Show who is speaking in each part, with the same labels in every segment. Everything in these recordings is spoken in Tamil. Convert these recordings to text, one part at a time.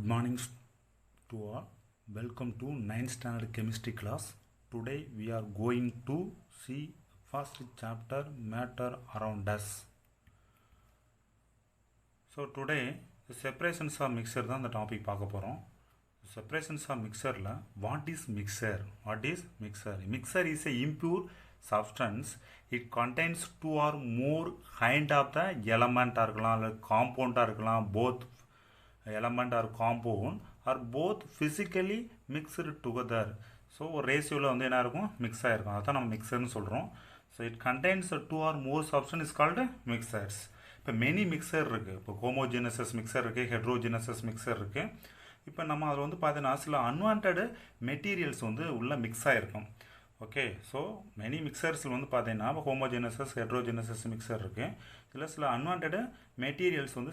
Speaker 1: Good morning to all. Welcome to 9th standard chemistry class. Today we are going to see first chapter matter around us. So today the separations of mixture தான் the topic பார்க்க போகிறோம். Separations of mixture what is mixture? What is mixture? Mixture is a impure substance. It contains two or more kind of the element இருக்கலாம் அல்லது compound இருக்கலாம் both element or compound are both physically mixed together. So ஒரு ரேஷியோவில் வந்து என்ன இருக்கும் மிக்ஸ் ஆகிருக்கும், அதான் நம்ம மிக்சர்னு சொல்கிறோம். So it contains two or more substances is called mixtures. இப்போ மெனி மிக்சர் இருக்குது, இப்போ ஹோமோஜினசஸ் மிக்சர் இருக்குது, ஹெட்ரோஜினசஸ் மிக்சர் இருக்குது. இப்போ நம்ம அதில் வந்து பார்த்தீங்கன்னா சில அன்வான்ட் மெட்டீரியல்ஸ் வந்து உள்ள மிக்ஸ் ஆகிருக்கும். ஓகே, ஸோ மெனி மிக்சர்ஸில் வந்து பார்த்தீங்கன்னா ஹோமோஜினசஸ் ஹெட்ரோஜினசஸ் மிக்சர் இருக்குது. இதில் சில அன்வான்ட் மெட்டீரியல்ஸ் வந்து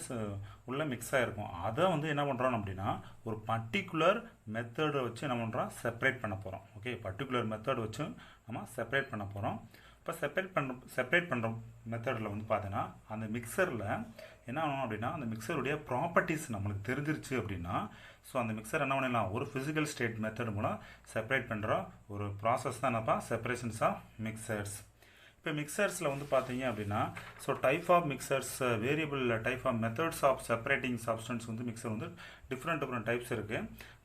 Speaker 1: உள்ள மிக்ஸ் ஆகிருக்கும். அதை வந்து என்ன பண்ணுறோம் அப்படின்னா ஒரு பர்டிகுலர் மெத்தடை வச்சு என்ன பண்ணுறோம் செப்பரேட் பண்ண போகிறோம். ஓகே, பர்டிகுலர் மெத்தட் வச்சு நம்ம செப்பரேட் பண்ண போகிறோம். இப்போ செப்பரேட் பண்ணுற மெத்தடில் வந்து பார்த்தீங்கன்னா அந்த மிக்சரில் என்ன ஆகும் அப்படின்னா அந்த மிக்சருடைய ப்ராப்பர்ட்டிஸ் நம்மளுக்கு தெரிஞ்சிருச்சு அப்படின்னா ஸோ அந்த மிக்சர் என்ன பண்ணலாம் ஒரு ஃபிசிக்கல் ஸ்டேட் மெத்தட் மூலம் செப்பரேட் பண்ணுற ஒரு ப்ராசஸ் தான் என்னப்பா செப்பரேஷன்ஸ் ஆஃப் மிக்சர்ஸ். இப்போ மிக்சர்ஸில் வந்து பார்த்தீங்க அப்படின்னா so type of mixtures variable type of methods of separating substance வந்து மிக்சர் வந்து டிஃப்ரெண்ட் டைப்ஸ் இருக்குது.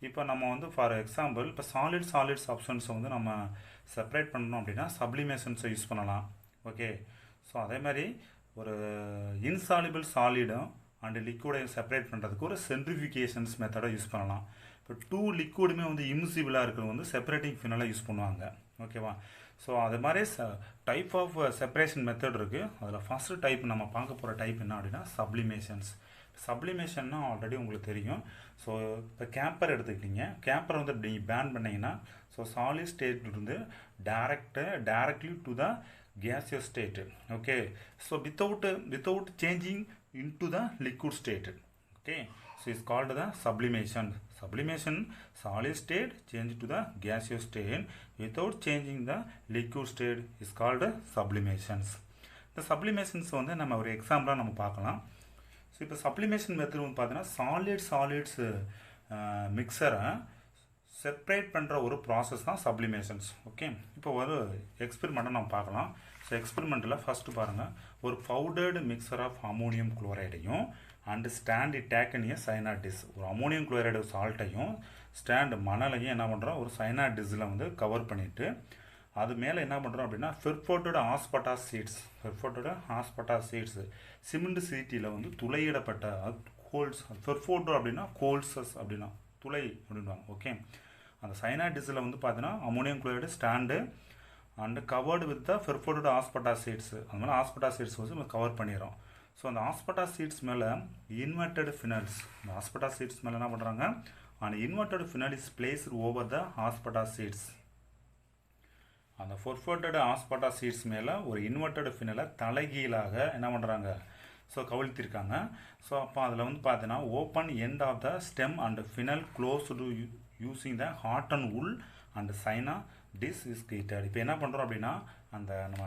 Speaker 1: இப்போ நம்ம வந்து ஃபார் எக்ஸாம்பிள் இப்போ சாலிட் சப்ஸ்டன்ஸை வந்து நம்ம செப்பரேட் பண்ணணும் அப்படின்னா சப்ளிமேஷன்ஸை யூஸ் பண்ணலாம். ஓகே, ஸோ அதே மாதிரி ஒரு இன்சாலிபிள் சாலிடும் அண்ட் லிக்விடையும் செப்பரேட் பண்ணுறதுக்கு ஒரு சென்ட்ரிஃபிகேஷன்ஸ் மெத்தடை யூஸ் பண்ணலாம். இப்போ டூ லிக்விடுமே வந்து இம்சிபிளாக இருக்கிறது வந்து செப்பரேட்டிங் ஃபினலாக யூஸ் பண்ணுவாங்க. ஓகேவா, ஸோ அது மாதிரி டைப் ஆஃப் செப்பரேஷன் மெத்தட் இருக்குது. அதில் ஃபஸ்ட்டு டைப் நம்ம பார்க்க போகிற டைப் என்ன அப்படின்னா சப்ளிமேஷன்ஸ். சப்ளிமேஷன்னா ஆல்ரெடி உங்களுக்கு தெரியும். ஸோ இப்போ கேப்பர் எடுத்துக்கிட்டிங்க, கேப்பரை வந்து நீங்கள் பேன் பண்ணிங்கன்னா ஸோ சாலிட் ஸ்டேட்லேருந்து directly to the gaseous state. Okay, so without changing into the liquid state. Okay, so it's called the sublimation. Solid state change to the gaseous state without changing the liquid state is called sublimations. The sublimations வந்து நம்ம ஒரு எக்ஸாம்பிளாக நம்ம பார்க்கலாம். ஸோ இப்போ சப்ளிமேஷன் மெத்தட் வந்து பார்த்தீங்கன்னா சாலிட்ஸ் மிக்சரை செப்பரேட் பண்ணுற ஒரு ப்ராசஸ் தான் சப்ளிமேஷன்ஸ். ஓகே, இப்போ ஒரு எக்ஸ்பெரிமெண்ட்டை நம்ம பார்க்கலாம். ஸோ எக்ஸ்பெரிமெண்ட்டில் ஃபஸ்ட்டு பாருங்கள், ஒரு பவுடர்டு மிக்சர் ஆஃப் அமோனியம் குளோரைடையும் அண்டு ஸ்டாண்ட் டேக்கனிய சைனாட் டிஸ், ஒரு அமோனியம் குளோரைடு சால்ட்டையும் ஸ்டாண்ட் மணலையும் என்ன பண்ணுறோம் ஒரு சைனாட் டிஸ்ஸில் வந்து கவர் பண்ணிவிட்டு அது மேலே என்ன பண்ணுறோம் அப்படின்னா பெர்ஃபோர்ட்டட் ஆஸ்பட்டாஸ் சீட்ஸ் சிமெண்ட் சீட்டியில் வந்து துளையிடப்பட்ட கோல்ஸ், பெர்ஃபோர்ட்டட் அப்படின்னா கோல்சஸ் அப்படின்னா துளை அப்படின்வாங்க. ஓகே, அந்த சைனாட் டிஸ்ஸில் வந்து பார்த்தீங்கன்னா ammonium chloride sand and covered with the perforated asbestos sheets, அது மாதிரி ஆஸ்பட்டாஸ் சீட்ஸ் வந்து நம்ம கவர் பண்ணிடுறோம். ஸோ அந்த ஆஸ்பட்டாஸ் சீட்ஸ் மேலே இன்வெர்டட் ஃபினல்ஸ், இந்த ஆஸ்பட்டாஸ் சீட்ஸ் மேலே என்ன பண்ணுறாங்க அந்த inverted funnel is placed over the asbestos sheets. அந்த பெர்ஃபோர்ட்டட் ஆஸ்பட்டாஸ் சீட்ஸ் மேலே ஒரு இன்வெர்டட் ஃபினலை தலைகீழாக என்ன பண்ணுறாங்க ஸோ கவிழ்த்திருக்காங்க. ஸோ அப்போ அதில் வந்து பார்த்தீங்கன்னா open end of the stem and funnel closed using the cotton wool and china dish is heated. இப்போ என்ன பண்ணுறோம் அப்படின்னா அந்த நம்ம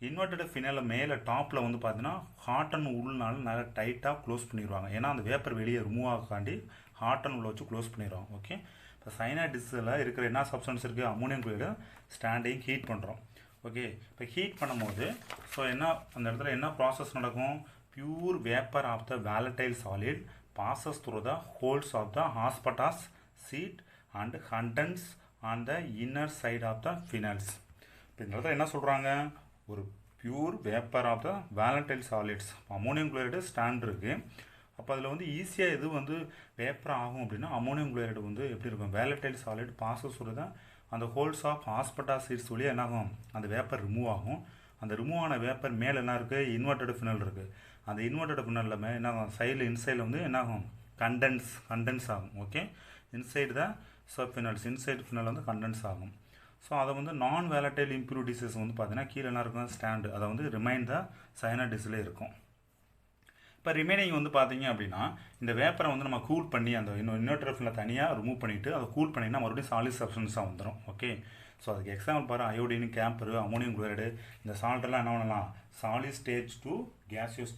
Speaker 1: இன்வெர்டட் ஃபினலை மேலே டாப்பில் வந்து பார்த்தீங்கன்னா ஹாட்டன் உள்னால நல்லா டைட்டாக க்ளோஸ் பண்ணிடுவாங்க. ஏன்னா அந்த வேப்பர் வெளியே ரிமூவ் ஆகாண்டி ஹாட்டன் உள்ள வச்சு க்ளோஸ் பண்ணிடுவாங்க. ஓகே, இப்போ சைனா டிஸ்ஸில் இருக்கிற என்ன சப்ஸ்டன்ஸ் இருக்குது அமோனியம் குளோரைடு ஸ்டாண்டையும் ஹீட் பண்ணுறோம். ஓகே, இப்போ ஹீட் பண்ணும்போது ஸோ என்ன அந்த இடத்துல என்ன ப்ராசஸ் நடக்கும், pure vapour of the volatile solid passes through the holes of the aspartate sheet and condenses on the inner side of the phenol. இப்போ இந்த இடத்துல என்ன சொல்கிறாங்க ஒரு pure vapour of the volatile solids ammonium chloride stand இருக்குது. அப்போ அதில் வந்து ஈஸியாக எது வந்து வேப்பர் ஆகும் அப்படின்னா அமோனியம் குளோரைடு வந்து எப்படி இருக்கும் volatile solid passes through the அந்த ஹோல்ஸ் ஆஃப் ஆஸ்பட்டாஸ் சீட்ஸ் வழியாக என்ன ஆகும் அந்த வேப்பர் ரிமூவ் ஆகும். அந்த ரிமூவ் ஆன வேப்பர் மேலே என்ன இருக்குது இன்வெர்டட் ஃபினல் இருக்குது. அந்த இன்வெர்டட் ஃபினலில் என்ன ஆகும் இன்சைடில் வந்து என்ன ஆகும் கண்டென்ஸ் ஆகும். Okay, inside the subfunnels inside funnel வந்து கண்டென்ஸ் ஆகும். ஸோ அதை வந்து நான் வேலட்டைல் இம்ப்யூரிட்டிஸஸ் வந்து பார்த்தீங்கன்னா கீழே என்ன இருக்கும் ஸ்டாண்டு அதை வந்து ரிமைன் த சைனாட் டிஸ்ஸில் இருக்கும். இப்போ ரிமைனிங் வந்து பார்த்தீங்க அப்படின்னா இந்த வேப்பரை வந்து நம்ம கூல் பண்ணி அந்த இன்னொரு ஃபினில் தனியாக ரிமூவ் பண்ணிவிட்டு அதை கூல் பண்ணிங்கன்னா மறுபடியும் சாலிட் சப்ஸ்டன்ஸாக வந்துடும். ஓகே, ஸோ அதுக்கு எக்ஸாம்பிள் பாரு, அயோடின், கேம்பரு, அமோனியம் குளோரைடு, இந்த சால்ட்டெல்லாம் என்ன பண்ணலாம், solid state to gaseous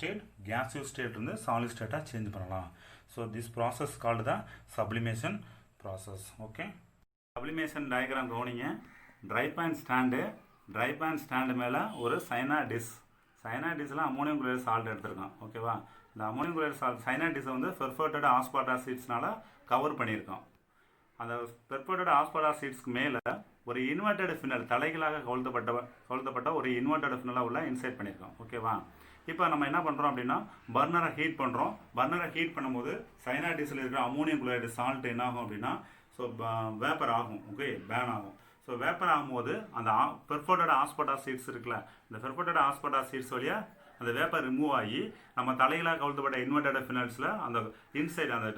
Speaker 1: state இருந்து சாலிட் ஸ்டேட்டாக சேஞ்ச் பண்ணலாம். So this process called the sublimation process. Okay, sublimation diagram கவனிங்க. ட்ரை பேன் ஸ்டாண்டு மேலே ஒரு சைனாடிஸில் அமோனியம் குளோரைடு சால்ட் எடுத்திருக்கோம். ஓகேவா, இந்த அமோனியம் குளோரைடு சைனாடிஸை வந்து பெர்ஃபோர்ட்டட் ஆஸ்பார்டாசீட்ஸ்னால கவர் பண்ணியிருக்கோம். அந்த பெர்ஃபோர்ட்டட் ஆஸ்பார்டாசீட்ஸ்க்கு மேலே ஒரு இன்வெர்டட் ஃபினல், தலைகளாக கவுழ்த்தப்பட்ட ஒரு இன்வெர்டட் ஃபினலாக உள்ள இன்சைட் பண்ணியிருக்கோம். ஓகேவா, இப்போ நம்ம என்ன பண்ணுறோம் அப்படின்னா பர்னரை ஹீட் பண்ணுறோம். பர்னரை ஹீட் பண்ணும்போது சைனாடிஸில் இருக்கிற அமோனியம் குளோரைடு சால்ட் என்ன ஆகும் அப்படின்னா, ஸோ வேப்பர் ஆகும். ஓகே, பேன் ஆகும். ஸோ வேப்பர் ஆகும்போது அந்த பெர்ஃபோர்ட்டட் ஆஸ்பார்டாசீட்ஸ் இருக்குல்ல, இந்த பெர்ஃபோர்ட்டட் ஆஸ்பார்டாசீட்ஸ் வழியாக அந்த வேப்பர் ரிமூவ் ஆகி நம்ம தலைகளாக கவுழ்த்தப்பட்ட இன்வெர்டட் ஃபினல்ஸில் அந்த இன்சைட் அந்த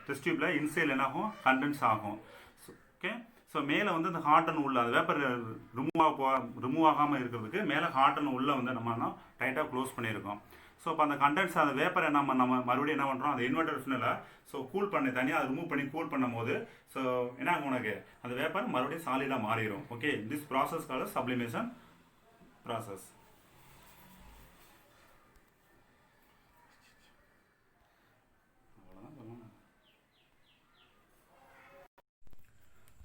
Speaker 1: டெஸ்ட் டியூப்பில் இன்சைட் என்னாகும், கண்டென்ஸ் ஆகும். ஓகே, ஸோ மேலே வந்து அந்த ஹார்டன் உள்ள அந்த வேப்பர் ரிமூவ் ஆகாமல் இருக்கிறதுக்கு மேலே ஹார்டன் உள்ள வந்து நம்ம டைட்டாக க்ளோஸ் பண்ணியிருக்கோம். ஸோ இப்போ அந்த கண்டென்ட்ஸ் அந்த வேப்பரை நம்ம மறுபடியும் என்ன பண்ணுறோம், அந்த இன்வெர்டர் ஃபினலை ஸோ கூல் பண்ணி தனியாக அதை ரிமூவ் பண்ணி கூல் பண்ணும் போது ஸோ என்ன ஆகும், உனக்கு அந்த வேப்பர் மறுபடியும் சாலிடாக மாறிடும். Okay, this process called sublimation process.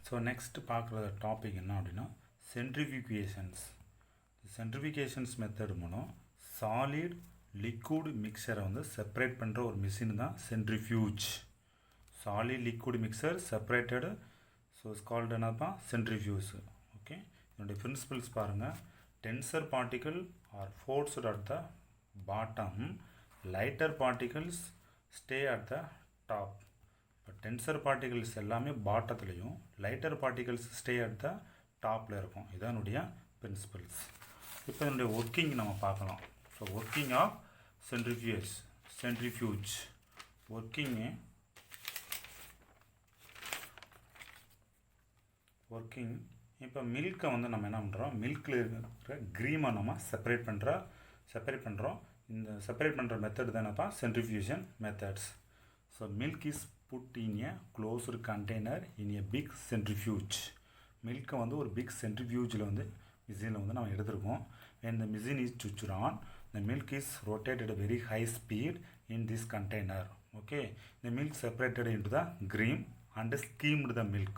Speaker 1: So next பார்க்குற டாபிக் என்ன அப்படின்னா சென்ட்ரிஃபியூகேஷன்ஸ் மெத்தட் மூலம் சாலிட் லிக்விட் மிக்சரை வந்து செப்பரேட் பண்ணுற ஒரு மிஷின் தான் centrifuge. Solid liquid mixture separated, so it's called என்னப்பா, சென்ட்ரிஃபியூஸ். ஓகே, இதனுடைய பிரின்சிபல்ஸ் பாருங்கள். Denser particle are forced at the bottom, lighter particles stay at the top. இப்போ டென்சர் பார்ட்டிகல்ஸ் எல்லாமே பாட்டத்துலேயும், lighter particles stay at the டாப்பில் இருக்கும். இதனுடைய பிரின்சிபல்ஸ். இப்போ இதனுடைய ஒர்க்கிங் நம்ம பார்க்கலாம். So working of centrifuge working. இப்போ மில்கை வந்து நம்ம என்ன பண்ணுறோம், மில்கில் இருக்கிற க்ரீமை நம்ம செப்பரேட் பண்ணுறோம். இந்த செப்பரேட் பண்ணுற மெத்தட் தான் என்னப்பா, centrifugation methods. So milk is put in a closed container in a big centrifuge. மில்கை வந்து ஒரு பிக் சென்ட்ரிஃபியூஜில் வந்து மிஷினில் வந்து நம்ம எடுத்துருக்கோம். when the machine is switched on, the milk is rotated at a very high speed in this container. Okay, the milk separated into the cream and skimmed milk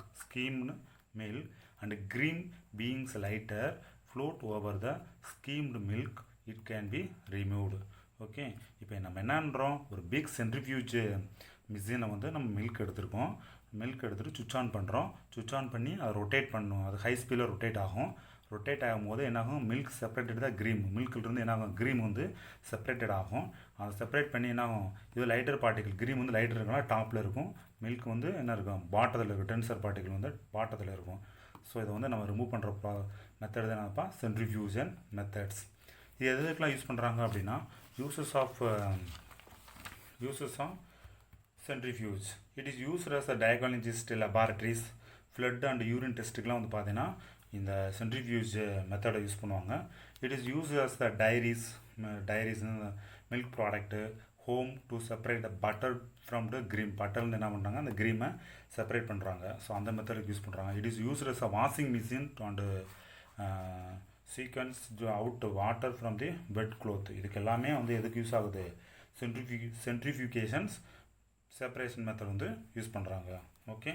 Speaker 1: and cream being lighter float over the skimmed milk, it can be removed. Okay, இப்போ நம்ம என்ன பண்ணுறோம், ஒரு பிக் சென்ட்ரிஃபியூஜ் மிஷினை வந்து நம்ம மில்க் எடுத்துகிட்டு சுவிட்ச் ஆன் பண்ணுறோம். சுவிட்ச் ஆன் பண்ணி அதை ரொட்டேட் பண்ணணும். அது ஹை ஸ்பீடில் ரொட்டேட் ஆகும்போது என்னாகும், மில்க் செப்பரேட்டட் தான் க்ரீம். மில்க்லேருந்து என்னாகும், க்ரீம் வந்து செப்பரேட்டட் ஆகும். அதை செப்பரேட் பண்ணி என்னாகும், இது லைட்டர் பார்ட்டிகல். க்ரீம் வந்து லைட்டர் இருக்குன்னா டாப்பில் இருக்கும், மில்க் வந்து என்ன இருக்கும், பாட்டத்தில் இருக்கும். டென்சர் பார்ட்டிகல் வந்து பாட்டத்தில் இருக்கும். ஸோ இதை வந்து நம்ம ரிமூவ் பண்ணுற மெத்தட் தான் என்னப்பா, சென்ட்ரிஃபியூஷன் மெத்தட்ஸ். இது எதுக்கெலாம் யூஸ் பண்ணுறாங்க அப்படின்னா, uses of centrifuge. It is used as a diagnostic laboratories, flood and urine டெஸ்ட்டுக்கெலாம் வந்து பார்த்தீங்கன்னா இந்த சென்ட்ரிஃபியூஜ் மெத்தடை யூஸ் பண்ணுவாங்க. It is use as the dairies milk product, home to separate the butter from the cream. பட்டர்லேருந்து என்ன பண்ணுறாங்க, அந்த க்ரீமை செப்பரேட் பண்ணுறாங்க. ஸோ அந்த மெத்தடுக்கு யூஸ் பண்ணுறாங்க. It is used as a washing machine and squeezes out water from the wet cloth. இதுக்கு எல்லாமே வந்து எதுக்கு யூஸ் ஆகுது, சென்ட்ரிஃபியூகேஷன்ஸ் செப்பரேஷன் மெத்தட் வந்து யூஸ் பண்ணுறாங்க. Okay,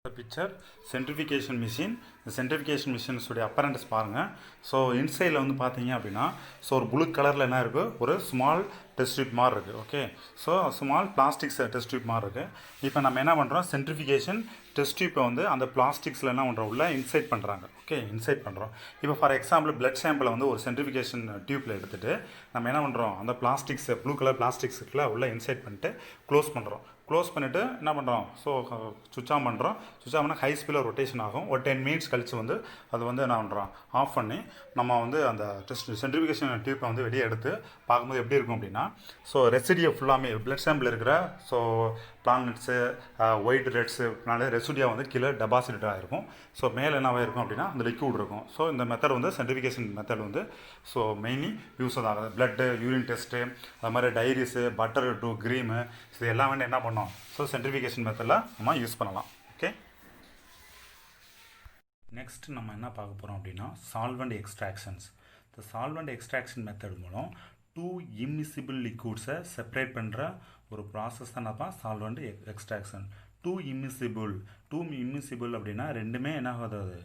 Speaker 1: picture centrifugation machine. இந்த சென்ட்ரிஃபிகேஷன் மிஷின்ஸுடைய அப்பரண்டஸ் பாருங்கள். ஸோ இன்சைடில் வந்து பார்த்தீங்க அப்படின்னா, ஸோ ஒரு ப்ளூ கலரில் என்ன இருக்குது, ஒரு ஸ்மால் டெஸ்ட் டியூப் மாதிரி இருக்குது. Okay, so small plastics test tube மாதிரி இருக்குது. இப்போ நம்ம என்ன பண்ணுறோம், சென்ட்ரிஃபிகேஷன் டெஸ்ட் டியூப்பை வந்து அந்த பிளாஸ்டிக்ஸில் என்ன பண்ணுறோம், உள்ள இன்சைட் பண்ணுறாங்க. ஓகே, இன்சைட் பண்ணுறோம். இப்போ ஃபார் எக்ஸாம்பிள் பிளட் சாம்பிளை வந்து ஒரு சென்ட்ரிஃபிகேஷன் டியூப்பில் எடுத்துகிட்டு நம்ம என்ன பண்ணுறோம், அந்த பிளாஸ்டிக்ஸ் ப்ளூ கலர் பிளாஸ்டிக்ஸுக்குள்ள உள்ள இன்சைட் பண்ணிட்டு க்ளோஸ் பண்ணிவிட்டு என்ன பண்ணுறோம், ஸோ சுவிட்ச் ஆன் பண்ணுறோம். சுவிட்ச் ஆன் பண்ணால் ஹை ஸ்பீடில் ரொட்டேஷன் ஆகும். ஒரு 10 மினிட்ஸ் கழிச்சு வந்து அது வந்து என்ன பண்ணுறோம், ஆஃப் பண்ணி நம்ம வந்து அந்த சென்ட்ரிஃபிகேஷன் டியூப்பை வந்து வெளியே எடுத்து பார்க்கும்போது எப்படி இருக்கும் அப்படின்னா, ஸோ ரெசிடியை ஃபுல்லாமே பிளட் சாம்பிள் இருக்கிற ஸோ பிளானட்ஸு ஒயிட் ரெட்ஸுனால ரெசிடியா வந்து கீழே டெபாசிட் ஆகிருக்கும். ஸோ மேலே என்னவாக இருக்கும் அப்படின்னா அந்த லிக்விட் இருக்கும். ஸோ இந்த மெத்தட் வந்து சென்ட்ரிஃபிகேஷன் மெத்தட் வந்து ஸோ மெயின்லி யூஸ் ஆகுது. பிளட்டு, யூரின் டெஸ்ட்டு, அது மாதிரி டைரிஸு, பட்டர் டு க்ரீமு, இது எல்லாம் வந்து என்ன பண்ணோம், ஸோ சென்ட்ரிஃபிகேஷன் மெத்தடில் நம்ம யூஸ் பண்ணலாம். ஓகே. நெக்ஸ்ட் நம்ம என்ன பார்க்க போகிறோம் அப்படின்னா சால்வெண்ட் எக்ஸ்ட்ராக்ஷன்ஸ். இந்த சால்வெண்ட் எக்ஸ்ட்ராக்ஷன் மெத்தட் மூலம் டூ இம்மிசிபிள் லிக்விட்ஸை செப்பரேட் பண்ணுற ஒரு ப்ராசஸ் தான் என்னப்பா சால்வெண்ட் எக்ஸ்ட்ராக்ஷன். டூ இம்மிசிபிள் அப்படின்னா ரெண்டுமே என்ன ஆகுது, அது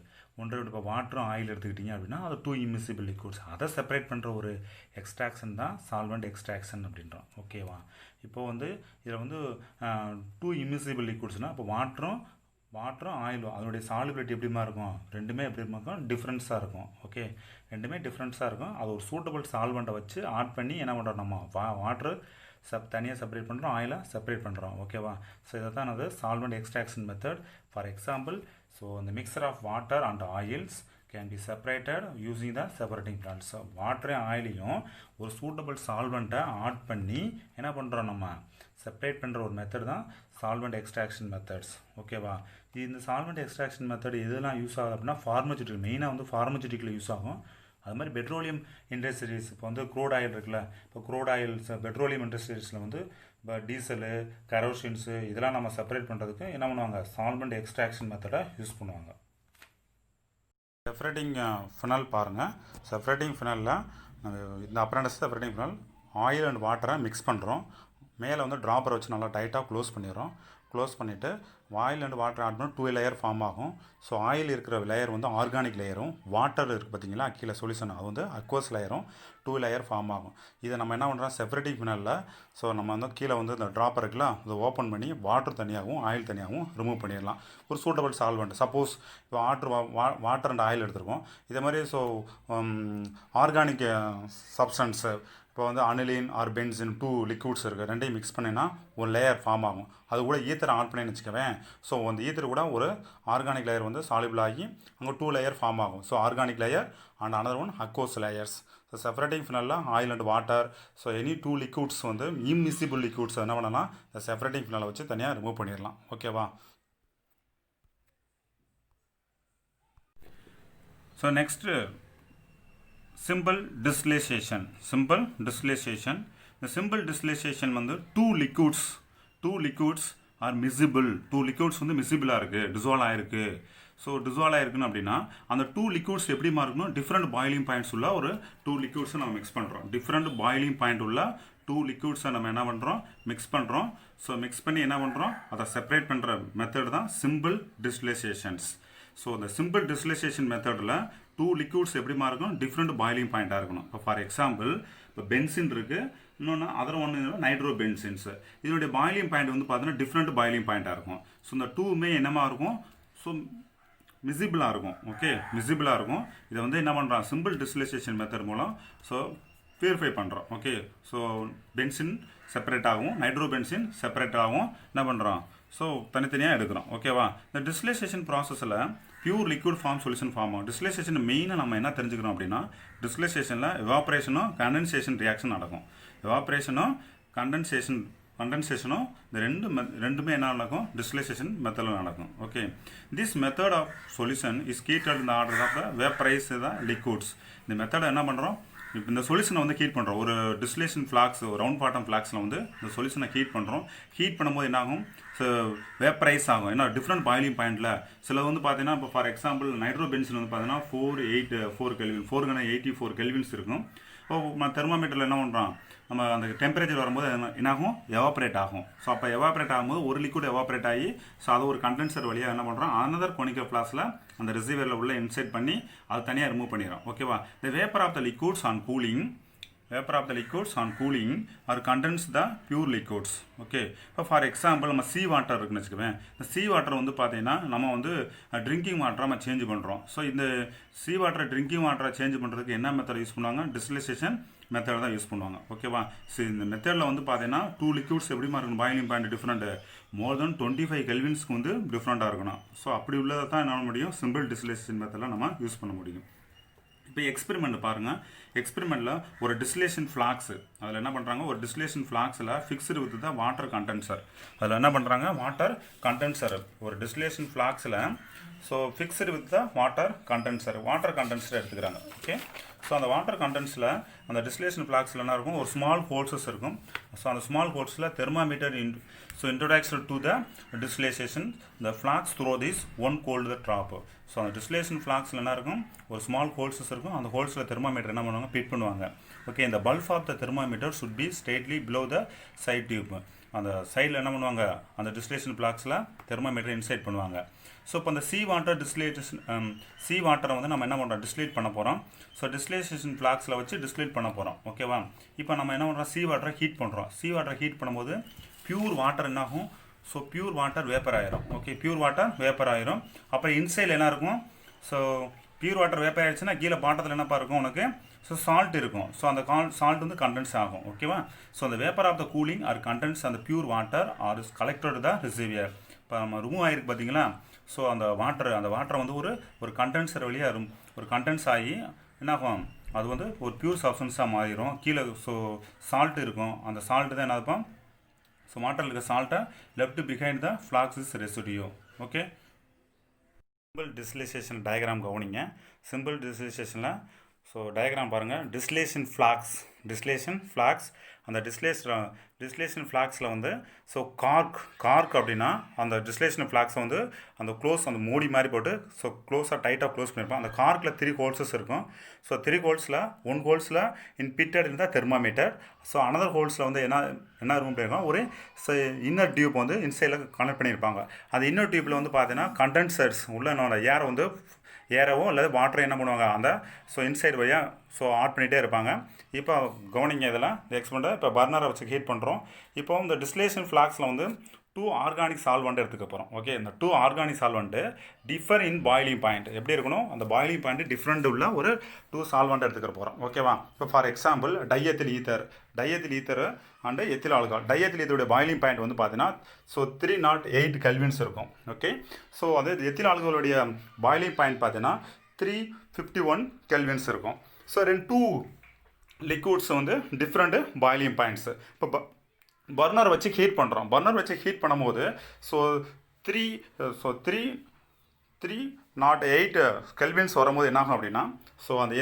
Speaker 1: ஒன்றை இப்போ வாட்டரும் ஆயில் எடுத்துக்கிட்டிங்க அப்படின்னா அது டூ இம்மிசிபிள் லிக்விட்ஸ், அதை செப்பரேட் பண்ணுற ஒரு எக்ஸ்ட்ராக்ஷன் தான் சால்வெண்ட் எக்ஸ்ட்ராக்ஷன் அப்படின்றோம். ஓகேவா? இப்போது வந்து இதில் வந்து டூ இம்மிசிபிள் லிக்விட்ஸ்னால் இப்போ வாட்டரும் ஆயிலும் அதனுடைய சாலிபிலிட்டி எப்படிமா இருக்கும், ரெண்டுமே எப்படி இருக்கும், டிஃப்ரென்ஸாக இருக்கும். ஓகே, ரெண்டுமே டிஃப்ரென்ஸாக இருக்கும். அது ஒரு சூட்டபிள் சால்வெண்ட்டை வச்சு ஆட் பண்ணி என்ன பண்ணுறோம், நம்ம வாட்ரு தனியாக செப்பரேட் பண்ணுறோம், ஆயிலை செப்பரேட் பண்ணுறோம். ஓகேவா? ஸோ இதை தான் அது solvent extraction method. For example, so இந்த mixture of water and oils can be separated using the separating funnels. வாட்டரையும் ஆயிலையும் ஒரு சூட்டபிள் சால்வெண்ட்டை ஆட் பண்ணி என்ன பண்ணுறோம், நம்ம செப்பரேட் பண்ணுற ஒரு மெத்தட் தான் சால்வெண்ட் எக்ஸ்ட்ராக்ஷன் மெத்தட்ஸ். ஓகேவா? இந்த சால்வெண்ட் எக்ஸ்ட்ராக்ஷன் மெத்தட் எதெல்லாம் யூஸ் ஆகும் அப்படின்னா ஃபார்மசூட்டிக்கல், மெயினாக வந்து ஃபார்மசூட்டிக்கல் யூஸ் ஆகும். அது மாதிரி பெட்ரோலியம் இண்டஸ்ட்ரீஸ், இப்போ வந்து க்ரூட் ஆயில் இருக்குல்ல, இப்போ க்ரூட் ஆயில்ஸ் பெட்ரோலியம் இண்டஸ்ட்ரீஸில் வந்து இப்போ டீசலு, கரோசின்ஸு இதெல்லாம் நம்ம செப்பரேட் பண்ணுறதுக்கு என்ன பண்ணுவாங்க, சால்வெண்ட் எக்ஸ்ட்ராக்ஷன் மெத்தடை யூஸ் பண்ணுவாங்க. செப்பரேட்டிங் ஃபினால் பாருங்கள். செப்பரேட்டிங் ஃபினாலில் இந்த apprentice separating phenol oil and வாட்டரை மிக்ஸ் பண்ணுறோம். மேலே வந்து ட்ராப்பரை வச்சு நல்லா டைட்டாக க்ளோஸ் பண்ணிடுறோம். க்ளோஸ் பண்ணிவிட்டு ஆயில் அண்ட் வாட்டர் ஆட் பண்ணி 2 லேயர் ஃபார்ம் ஆகும். ஸோ ஆயில் இருக்கிற லேயர் வந்து ஆர்கானிக் லேயரும், வாட்டர் இருக்குது பார்த்தீங்களா கீழே சொல்யூஷன், அது வந்து அக்வஸ் லேயரும் 2 லேயர் ஃபார்ம் ஆகும். இதை நம்ம என்ன பண்ணுறோம், செப்பரேட்டிங் ஃபினாலில் ஸோ நம்ம வந்து கீழே வந்து இந்த ட்ராப்பர் இருக்குல்ல, அதை ஓப்பன் பண்ணி வாட்டர் தனியாகவும் ஆயில் தனியாகவும் ரிமூவ் பண்ணிடலாம். ஒரு சூட்டபிள் சால்வெண்ட், சப்போஸ் இப்போ வாட்டர் அண்ட் ஆயில் எடுத்துருக்கோம், இதே மாதிரி ஸோ ஆர்கானிக் சப்ஸ்டன்ஸு இப்போ வந்து அனிலின் ஆர் பென்சின் 2 லிக்விட்ஸ் இருக்குது, ரெண்டையும் மிக்ஸ் பண்ணினா ஒரு லேயர் ஃபார்ம் ஆகும். அது கூட ஈத்தரை ஆட் பண்ணி வச்சுக்கவேன். ஸோ அந்த ஈத்தர் கூட ஒரு ஆர்கானிக் லேயர் வந்து சாலிபிள் ஆகி அங்கே 2 லேயர் ஃபார்ம் ஆகும். So organic layer and another one aqueous layers. So separating ஃபினாலில் oil and water, so any 2 liquids வந்து இம்மிசிபிள் லிக்விட்ஸ் என்ன பண்ணலாம், இந்த செப்பரேட்டிங் ஃபினாலை வச்சு தனியாக ரிமூவ் பண்ணிடலாம். ஓகேவா? So next simple distillation. இந்த சிம்பிள் டிஸ்டிலேஷன் வந்து two liquids are miscible. 2 liquids வந்து மிசிபிளாக இருக்குது, டிசால்வ் ஆகிருக்கு. ஸோ டிசால்வ் ஆகிருக்குன்னு அப்படின்னா அந்த 2 லிக்விட்ஸ் எப்படிமா இருக்கணும், டிஃப்ரெண்ட் பாயிலிங் பாயிண்ட்ஸ் உள்ள ஒரு 2 லிக்விட்ஸை நம்ம மிக்ஸ் பண்ணுறோம். டிஃப்ரெண்ட் பாயிலிங் பாயிண்ட் உள்ள 2 லிக்விட்ஸை நம்ம என்ன பண்ணுறோம், மிக்ஸ் பண்ணுறோம். ஸோ மிக்ஸ் பண்ணி என்ன பண்ணுறோம், அதை செப்பரேட் பண்ணுற மெத்தட் தான் சிம்பிள் டிஸ்டிலேஷன்ஸ். ஸோ இந்த சிம்பிள் டிஸ்டிலேஷன் மெத்தடில் 2 லிக்விட்ஸ் எப்படிமா இருக்கும், டிஃப்ரெண்ட் பாயிலிங் பாயிண்ட்டாக இருக்கணும். இப்போ ஃபார் எக்ஸாம்பிள், இப்போ பென்சின் இருக்குது, இன்னொன்று அதர் ஒன்று நைட்ரோ பென்சின்ஸு. இதனுடைய பாயிலிங் பாயிண்ட் வந்து பார்த்தீங்கன்னா டிஃப்ரெண்ட் பாயிலிங் பாயிண்ட்டாக இருக்கும். ஸோ இந்த 2மே என்னமா இருக்கும், ஸோ மிசிபிளாக இருக்கும். ஓகே, மிசிபிளாக இருக்கும். இதை வந்து என்ன பண்ணுறோம், சிம்பிள் டிஸ்டிலேஷன் மெத்தட் மூலம் ஸோ பியூரிஃபை பண்ணுறோம். ஓகே, ஸோ பென்சின் செப்பரேட் ஆகும், நைட்ரோ பென்சின் செப்பரேட் ஆகும், என்ன பண்ணுறோம், ஸோ தனித்தனியாக எடுக்கிறோம். ஓகேவா? இந்த டிஸ்டிலேஷன் ப்ராசஸில் pure liquid form solution form ஆகும். டிஸ்டிலேஷன் மெயினாக நம்ம என்ன தெரிஞ்சுக்கிறோம் அப்படின்னா, டிஸ்டிலேஷனில் எவாப்ரேஷனும் கண்டென்சேஷன் ரியாக்ஷன் நடக்கும். எவாப்ரேஷனும் கண்டென்சேஷனும் இந்த ரெண்டுமே என்ன நடக்கும், டிஸ்டிலேஷன் மெத்தடில் நடக்கும். Okay, this method of solution is heated in the order of the vaporise the liquids. இந்த மெத்தடை என்ன பண்ணுறோம், இப்போ இந்த சொல்யூஷனை வந்து ஹீட் பண்ணுறோம். ஒரு டிஸ்டிலேஷன் ஃப்ளாக்ஸ், ரவுண்ட் பாட்டம் ஃப்ளாக்ஸில் வந்து இந்த சொல்யூஷனை ஹீட் பண்ணுறோம். ஹீட் பண்ணும்போது என்ன ஆகும், ஸோ வேப்பரைஸ் ஆகும். ஏன்னா டிஃப்ரெண்ட் பாயிலிங் பாயிண்டில் சில வந்து பார்த்தீங்கன்னா, இப்போ ஃபார் எக்ஸாம்பிள் நைட்ரோ பென்சின் வந்து பார்த்தீங்கன்னா 484 கெல்வின் 484 கெல்வின்ஸ் இருக்கும். இப்போ தெர்மாமீட்டரில் என்ன பண்ணுறோம், நம்ம அந்த டெம்பரேச்சர் வரும்போது என்னாகும், எவாப்ரேட் ஆகும். ஸோ அப்போ எவாப்ரேட் ஆகும்போது ஒரு லிக்விட் எவாப்ரேட் ஆகி ஸோ அது ஒரு கண்டென்சர் வழியாக என்ன பண்ணுறோம், அனதர் கொனிக்கல் ஃப்ளாஸ்கில் அந்த ரிசீவரில் உள்ள இன்செர்ட் பண்ணி அது தனியாக ரிமூவ் பண்ணிடுறோம். ஓகேவா? The vapour of the liquids on cooling are condense the pure liquids. Okay, இப்போ ஃபார் எக்ஸாம்பிள் நம்ம சீ வாட்டர் இருக்குன்னு வச்சுக்கோவேன். இந்த சீ வாட்டர் வந்து பார்த்தீங்கன்னா நம்ம வந்து ட்ரிங்கிங் வாட்டரை நம்ம சேஞ்ச் பண்ணுறோம். ஸோ இந்த சீ வாட்டரை ட்ரிங்கிங் வாட்டரை சேஞ்ச் பண்ணுறதுக்கு என்ன மெத்தட் யூஸ் பண்ணுவாங்க, டிஸ்டிலேஷன் மெத்தட் தான் யூஸ் பண்ணுவாங்க. ஓகேவா? ஸோ இந்த மெத்தடில் வந்து பார்த்தீங்கன்னா 2 லிக்விட்ஸ் எப்படிமா இருக்கணும், பாயிலிங் பாயிண்ட் டிஃப்ரெண்ட் மோர் தென் 25 கெல்வின்ஸ்க்கு வந்து டிஃப்ரெண்ட்டாக இருக்கணும். ஸோ அப்படி உள்ளதை தான் என்ன பண்ண முடியும், சிம்பிள் டிஸ்டிலேஷன் மெத்தடில் நம்ம யூஸ் பண்ண முடியும். இப்போ எக்ஸ்பெரிமெண்ட் பாருங்கள். எக்ஸ்பெரிமெண்ட்டில் ஒரு டிஸ்டிலேஷன் ஃப்ளாக்ஸு, அதில் என்ன பண்ணுறாங்க, ஒரு டிஸ்டிலேஷன் ஃப்ளாக்ஸில் fixed with the water condenser. அதில் என்ன பண்ணுறாங்க, வாட்டர் கண்டென்சர் ஒரு டிஸ்டிலேஷன் ஃப்ளாக்ஸில் so fixed with the water condenser எடுத்துக்கிறாங்க. ஓகே, ஸோ அந்த வாட்டர் கண்டென்ட்ஸில் அந்த டிஸ்டிலேஷன் ஃப்ளாக்ஸில் என்ன இருக்கும், ஒரு ஸ்மால் ஹோல்ஸஸ் இருக்கும். ஸோ அந்த ஸ்மால் ஹோல்ஸில் thermometer introduction to the distillation, the flux through this one cold drop. So அந்த டிஸ்டிலேஷன் ஃப்ளாக்ஸில் என்ன இருக்கும், ஒரு ஸ்மால் ஹோல்ஸஸ் இருக்கும். அந்த ஹோல்ஸில் தெர்மாமீட்டர் என்ன பண்ணுவாங்க, ஃபிட் பண்ணுவாங்க. ஓகே, இந்த bulb of the thermometer should be straightly below the side tube. அந்த சைடில் என்ன பண்ணுவாங்க, அந்த டிஸ்டிலேஷன் ஃப்ளாக்ஸில் தெர்மாமீட்டர் இன்சைட் பண்ணுவாங்க. ஸோ இப்போ அந்த சி வாட்டரை வந்து நம்ம என்ன பண்ணுறோம், டிஸ்டிலேட் பண்ண போகிறோம். ஸோ டிஸ்டிலேஷன் ஃப்ளாக்ஸில் வச்சு டிஸ்டிலேட் பண்ண போகிறோம். ஓகேவா, இப்போ நம்ம என்ன பண்ணுறோம், சி வாட்டரை ஹீட் பண்ணுறோம். சி வாட்டரை ஹீட் பண்ணும்போது பியூர் வாட்டர் என்ன ஆகும், ஸோ பியூர் வாட்டர் வேப்பர் ஆயிரும். ஓகே, பியூர் வாட்டர் வேப்பர் ஆயிரும். அப்புறம் இன்சைடில் என்ன இருக்கும், ஸோ பியூர் வாட்டர் வேப்பர் ஆயிடுச்சுன்னா கீழே பாட்டத்தில் என்னப்பா இருக்கும் உனக்கு, ஸோ சால்ட் இருக்கும். ஸோ அந்த சால்ட் வந்து கண்டென்ஸ் ஆகும். ஓகேவா, ஸோ அந்த vapour of the cooling are condense அந்த pure water are is collected the receiver. இப்போ நம்ம ரிமூவ் ஆகிருக்கு பார்த்தீங்களா, ஸோ அந்த வாட்டரை வந்து ஒரு கண்டென்சர் வழியாக ஒரு கண்டென்ஸ் ஆகி என்னாகும், அது வந்து ஒரு பியூர் சப்ஸ்டன்ஸாக மாறிடும். கீழே ஸோ சால்ட் இருக்கும், அந்த சால்ட்டு தான் என்ன இருப்போம், ஸோ வாட்டரில் இருக்க சால்ட்டை left behind the flask's residue. Okay, simple distillation diagram கவனிங்க. சிம்பிள் டிஸ்டிலேஷனில் ஸோ டயக்ராம் பாருங்கள். டிஸ்டிலேஷன் ஃப்ளாக்ஸ் அந்த டிஸ்டிலேஷன் ஃப்ளாக்ஸில் வந்து ஸோ கார்க் அப்படின்னா அந்த டிஸ்டிலேஷன் ஃப்ளாக்ஸை வந்து அந்த அந்த மூடி மாதிரி போட்டு ஸோ டைட்டாக க்ளோஸ் பண்ணியிருப்போம். அந்த கார்க்கில் 3 ஹோல்ஸஸ் இருக்கும். ஸோ 3 ஹோல்ஸில் 1 ஹோல்ஸில் பிட்டட் இருந்தால் தெர்மாமீட்டர். ஸோ அனதர் ஹோல்ஸில் வந்து என்ன ரூம் பண்ணியிருக்கோம், ஒரு இன்னர் டியூப் வந்து இன்சைடில் கனெக்ட் பண்ணியிருப்பாங்க. அந்த இன்னர் டியூப்பில் வந்து பார்த்தீங்கன்னா கண்டென்சர்ஸ் உள்ள என்னோட ஏரவோ அல்லது வாட்டரை என்ன பண்ணுவாங்க, அந்த ஸோ இன்சைடு வழியாக ஸோ ஆட் பண்ணிகிட்டே இருப்பாங்க. இப்போ கவனிங்க, இதெல்லாம் எக்ஸ்பெண்டை இப்போ பர்னரை வச்சு ஹீட் பண்ணுறோம். இப்போ இந்த டிஸ்டிலேஷன் ஃப்ளாக்ஸில் வந்து 2 ஆர்கானிக் சால்வெண்ட் எடுத்துக்க போகிறோம். ஓகே, இந்த 2 ஆர்கானிக் சால்வெண்ட்டு டிஃபர் இன் பாயிலிங் பாயிண்ட் எப்படி இருக்கணும், அந்த பாயிலிங் பாயிண்ட் டிஃப்ரெண்ட் உள்ள ஒரு 2 சால்வெண்ட் எடுத்துக்க போகிறோம். ஓகேவா, இப்போ ஃபார் எக்ஸாம்பிள் டையத்தில் ஈத்தர் அண்ட் எத்தில் ஆல்கஹால். டையத்தில் ஈத்தருடைய பாயிலிங் பாயிண்ட் வந்து பார்த்தீங்கன்னா ஸோ 308 கெல்வின்ஸ் இருக்கும். ஓகே, ஸோ அது எத்தில் ஆல்கஹாலுடைய பாயிலிங் பாயிண்ட் பார்த்தீங்கன்னா 351 கெல்வின்ஸ் இருக்கும். ஸோ 2 லிக்விட்ஸ் வந்து டிஃப்ரெண்ட் பாயிலிங் பாயிண்ட்ஸு. இப்போ பர்னர் வச்சு ஹீட் பண்ணுறோம். பர்னர் வச்சு ஹீட் பண்ணும்போது ஸோ 308 கெல்வின்ஸ் வரும்போது என்னாகும் அப்படின்னா, ஸோ அந்த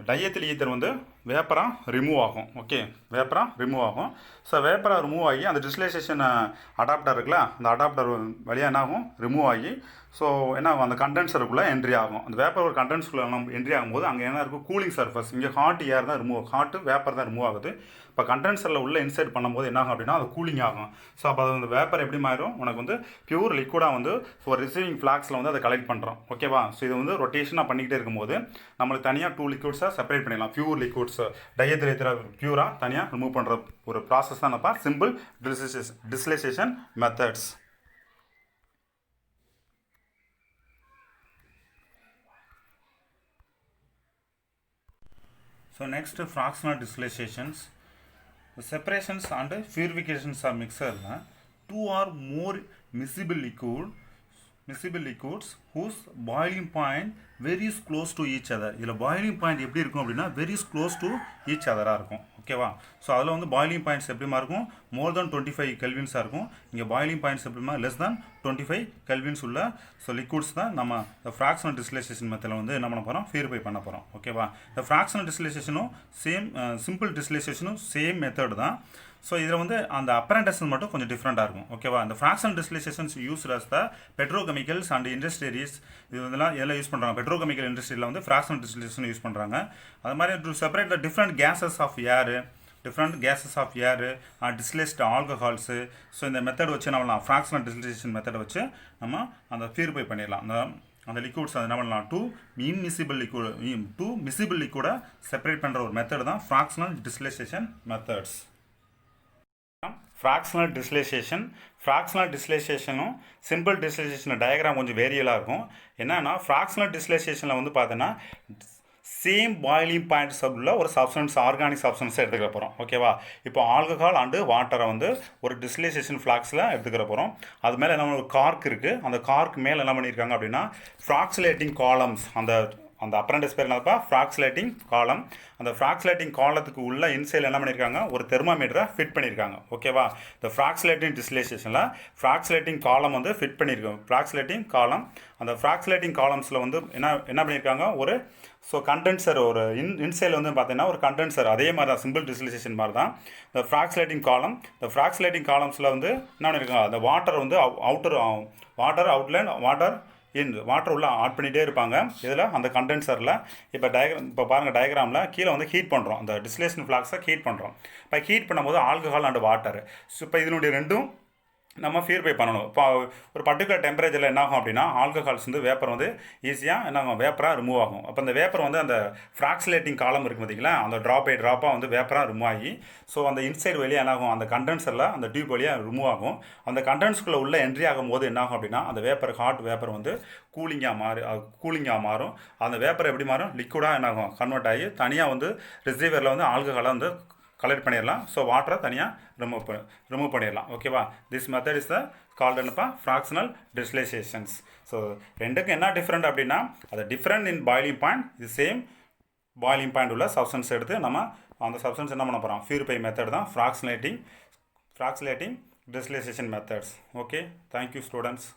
Speaker 1: டையத்தில் ஈத்தர் வந்து வேப்பராக ரிமூவ் ஆகும். ஓகே, வேப்பராக ரிமூவ் ஆகும். ஸோ வேப்பராக ரிமூவ் ஆகி அந்த டிஸ்டிலேஷன் அடாப்டர் இருக்குல்ல, அந்த அடாப்டர் வழியாக என்ன ஆகும், ரிமூவ் ஆகி ஸோ என்ன ஆகும், அந்த கண்டென்சருக்குள்ளே என்ட்ரி ஆகும். அந்த வேப்பர் ஒரு கண்டென்சருக்குள்ளே நம்ம என்ட்ரி ஆகும்போது அங்கே என்ன இருக்கும், கூலிங் சர்ஃபஸ். இங்கே ஹாட் ஏர் தான் வேப்பர் தான் ரிமூவ் ஆகுது. இப்போ கண்டென்சரில் உள்ள இன்சைட் பண்ணும்போது என்ன ஆகும் அப்படின்னா, அது கூலிங் ஆகும். ஸோ அப்போ அது வந்து வேப்பர் எப்படி மாறும், உனக்கு வந்து பியூர் லிக்விடாக வந்து ஒரு ரிசீவிங் ஃப்ளாக்ஸில் வந்து அதை கலெக்ட் பண்ணுறோம். ஓகேவா, ஸோ இது வந்து ரொட்டேஷனாக பண்ணிக்கிட்டே இருக்கும்போது நம்மளுக்கு தனியாக 2 லிக்விட்ஸாக செப்பரேட் பண்ணிடலாம். பியூர் லிக்விட்ஸ் டையத்தில் பியூராக தனியாக ரிமூவ் பண்ணுற ஒரு ப்ராசஸ் தான் நம்ம simple distillation methods. So next, fractional distillations. The separations and purifications of mixer, 2 or more miscible liquids whose boiling point varies close to each other. இதில் பாயிலிங் பாயிண்ட் எப்படி இருக்கும் அப்படின்னா வெரிஸ் க்ளோஸ் டு ஈச் அதராக இருக்கும். ஓகேவா, ஸோ அதில் வந்து பாயிலிங் பாயிண்ட்ஸ் எப்படிமா இருக்கும், மோர் தென் 25 கெல்வின்ஸாக இருக்கும். இங்கே பாயிலிங் பாயிண்ட்ஸ் எப்படிமா லெஸ் தென் 25 கெல்வின்ஸ் உள்ள ஸோ லிக்விட்ஸ் தான் நம்ம இந்த ஃப்ராக்ஷனல் டிஸ்டிலேஷன் மெத்தடில் வந்து என்ன பண்ண போகிறோம், பியூரிஃபை பண்ண போகிறோம். ஓகேவா, இந்த ஃப்ராக்ஷனல் டிஸ்டிலேஷனும் சிம்பிள் டிஸ்டிலேஷனும் சேம் மெத்தட் தான். ஸோ இதில் வந்து அந்த அப்பரண்டஸ் மட்டும் கொஞ்சம் டிஃப்ரெண்ட்டாக இருக்கும். ஓகேவா, இந்த fractional distillations used as the petrochemicals and industries. இது வந்து எல்லாம் யூஸ் பண்ணுறாங்க. பெட்ரோகெமிக்கல் இண்டஸ்ட்ரியில் வந்து ஃப்ராக்ஷனல் டிஸ்டிலேஷன் யூஸ் பண்ணுறாங்க. அது மாதிரி to separate the different gases of air distilled alcohols. So இந்த மெத்தட் வச்சு நம்ம ஃப்ராக்ஷனல் டிஸ்டிலேஷன் மெத்தடை வச்சு நம்ம அந்த பியூரிஃபை பண்ணிடலாம். அந்த லிக்விட்ஸ் அது என்ன பண்ணலாம், 2 மிசிபிள் லிக்விடை செப்பரேட் பண்ணுற ஒரு மெத்தட் தான் ஃப்ராக்ஷனல் டிஸ்டிலேஷன் மெத்தட்ஸ். ஃப்ராக்ஷனல் டிஸ்டிலேஷனும் சிம்பிள் டிஸ்டிலேஷன் டயக்ராம் கொஞ்சம் வேரியலாக இருக்கும். என்னன்னா ஃப்ராக்ஷனல் டிஸ்டிலேஷனில் வந்து பார்த்தோன்னா சேம் பாயிலிங் பாயிண்ட்ஸ் உள்ள ஒரு சப்ஸ்டன்ஸ், ஆர்கானிக் சப்ஸ்டன்ஸை எடுத்துக்கிற போகிறோம். ஓகேவா, இப்போ ஆல்கஹால் அண்டு வாட்டரை வந்து ஒரு டிஸ்டிலேஷன் ஃப்ளாக்ஸில் எடுத்துக்கிற போகிறோம். அது மேலே என்ன ஒரு கார்க் இருக்குது. அந்த கார்க் மேலே என்ன பண்ணியிருக்காங்க அப்படின்னா ஃப்ராக்சிலேட்டிங் காலம்ஸ், அந்த அந்த அப்ரண்டிஸ் பேர் என்னப்பா ஃப்ராக்சிலேட்டிங் காலம். அந்த ஃப்ராக்சிலேட்டிங் காலத்துக்கு உள்ள இன்சைடில் என்ன பண்ணியிருக்காங்க, ஒரு தெர்மாமீட்டரை ஃபிட் பண்ணியிருக்காங்க. ஓகேவா, இந்த ஃப்ராக்சிலேட்டிங் டிஸ்டிலேஷனில் ஃப்ராக்சிலேட்டிங் காலம் வந்து ஃபிட் பண்ணியிருக்கோம். ஃப்ராக்சிலேட்டிங் காலம், அந்த ஃப்ராக்சிலேட்டிங் காலம்ஸில் வந்து என்ன பண்ணியிருக்காங்க, ஒரு கண்டென்சர், ஒரு இன்சைடில் வந்து பார்த்தீங்கன்னா ஒரு கண்டென்சர், அதே மாதிரி தான் சிம்பிள் டிஸ்டிலேஷன் மாதிரி தான் இந்த ஃப்ராக்சிலேட்டிங் காலம். இந்த ஃப்ராக்சிலேட்டிங் காலம்ஸில் வந்து என்ன பண்ணியிருக்காங்க, அந்த வாட்டர் வந்து வாட்டர் அவுட்லைன் வாட்டர் உள்ள ஆட் பண்ணிகிட்டே இருப்பாங்க. இதில் அந்த கண்டென்சரில் இப்போ பாருங்கள் டயக்ராமில் கீழே வந்து ஹீட் பண்ணுறோம், அந்த டிஸ்டிலேஷன் ஃப்ளாக்ஸை ஹீட் பண்ணுறோம். இப்போ ஹீட் பண்ணும்போது ஆல்கஹால் அண்ட் வாட்டர், ஸோ இப்போ இதனுடைய ரெண்டும் நம்ம பியூரிஃபை பண்ணணும். இப்போ ஒரு பர்டிகுலர் டெம்பரேச்சரில் என்ன ஆகும் அப்படின்னா ஆல்கஹால்ஸ் வந்து வேப்பர் வந்து ஈஸியாக என்ன ஆகும், வேப்பராக ரிமூவ் ஆகும். அப்போ அந்த வேப்பர் வந்து அந்த ஃப்ராக்சிலேட்டிங் காலம் இருக்குது பார்த்தீங்களா, அந்த ட்ராப் பை ட்ராப்பாக வந்து வேப்பராக ரிமூவ் ஆகி ஸோ அந்த இன்சைடு வழியாக என்ன ஆகும், அந்த கண்டென்சரில் அந்த டியூப் வழியாக ரிமூவ் ஆகும். அந்த கண்டென்ஸ்குள்ளே உள்ள என்ட்ரி ஆகும்போது என்ன ஆகும் அப்படின்னா அந்த வேப்பர், ஹாட் வேப்பர் வந்து கூலிங்காக மாறும். அந்த வேப்பர் எப்படி மாறும், லிக்விடாக என்ன ஆகும், கன்வெர்ட் ஆகி தனியாக வந்து ரிசீவரில் வந்து ஆல்கஹாலை வந்து கலெக்ட் பண்ணிடலாம். ஸோ வாட்டரை தனியாக ரிமூவ் பண்ணிடலாம். ஓகேவா, this method is the called என்னப்பா ஃப்ராக்ஷனல் டிஸ்டிலேஷன்ஸ். ஸோ ரெண்டுக்கும் என்ன டிஃப்ரெண்ட் அப்படின்னா, அது டிஃப்ரெண்ட் இன் பாயிலிங் பாயிண்ட், இது சேம் பாயிலிங் பாயிண்ட் உள்ள சப்ஸ்டன்ஸ் எடுத்து நம்ம அந்த சப்ஸ்டன்ஸ் என்ன பண்ண போகிறோம், பியூரிஃபை மெத்தட் தான் fractionating distillation methods. Okay, thank you students.